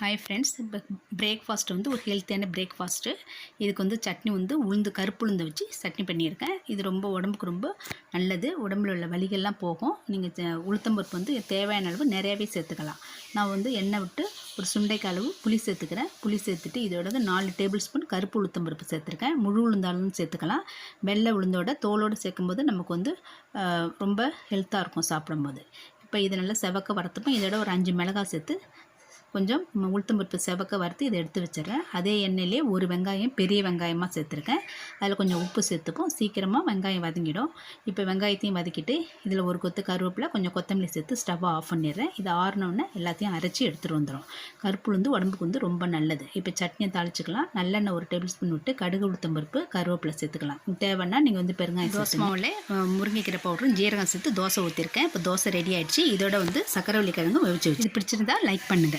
Hi friends, இப்போ breakfast வந்து ஒரு ஹெல்த்தியான பிரேக்ஃபாஸ்ட்டு. இதுக்கு வந்து சட்னி வந்து உளுந்து கருப்பு உளுந்தை வச்சு சட்னி பண்ணியிருக்கேன். இது ரொம்ப உடம்புக்கு ரொம்ப நல்லது. உடம்புல உள்ள வலிகள்லாம் போகும். நீங்கள் உளுத்தம்பருப்பு வந்து தேவையான அளவு நிறையாவே சேர்த்துக்கலாம். நான் வந்து எண்ணெய் விட்டு ஒரு சுண்டைக்காய் அளவு புளி சேர்த்துக்கிறேன். புளி சேர்த்துட்டு இதோட வந்து 4 டேபிள் ஸ்பூன் கருப்பு உளுத்தம்பருப்பு சேர்த்துருக்கேன். முழு உளுந்தாலும் சேர்த்துக்கலாம். வெள்ளை உளுந்தோட தோலோடு சேர்க்கும்போது நமக்கு வந்து ரொம்ப ஹெல்த்தாக இருக்கும் சாப்பிடும்போது. இப்போ இதை நல்லா செவக்க வறுத்துப்போம். இதோட ஒரு 5 மிளகாய் சேர்த்து கொஞ்சம் உளுத்தம்பருப்பு செவக்க வறுத்து இதை எடுத்து வச்சிடுறேன். அதே எண்ணெயிலே ஒரு வெங்காயம் பெரிய வெங்காயமாக சேர்த்துருக்கேன். அதில் கொஞ்சம் உப்பு சேர்த்துப்போம். சீக்கிரமாக வெங்காயம் வதங்கிடும். இப்போ வெங்காயத்தையும் வதக்கிட்டு இதில் ஒரு கொத்து கருவேப்பிலை கொஞ்சம் கொத்தமல்லி சேர்த்து ஸ்டவ்வை ஆஃப் பண்ணிடுறேன். இதை ஆறினோடனே எல்லாத்தையும் அரைச்சி எடுத்துகிட்டு வந்துடும். கருப்பு உளுந்து உடம்புக்கு வந்து ரொம்ப நல்லது. இப்போ சட்னியை தாளிச்சிக்கலாம். நல்லெண்ணெய் ஒரு டேபிள் ஸ்பூன் விட்டு கடுகு உளுத்தம்பருப்பு கருவேப்பிலை சேர்த்துக்கலாம். தேவைன்னா நீங்கள் வந்து பெருங்காயம் தோசை மாவில் முருங்கைக்கீரை பவுடரும் ஜீரகம் சேர்த்து தோசை ஊற்றிருக்கேன். இப்போ தோசை ரெடி ஆகிடுச்சு. இதோட வந்து சக்கரவள்ளி கிழங்கு வேவிச்சு வச்சு. இது பிடிச்சிருந்தா லைக் பண்ணுங்கள்.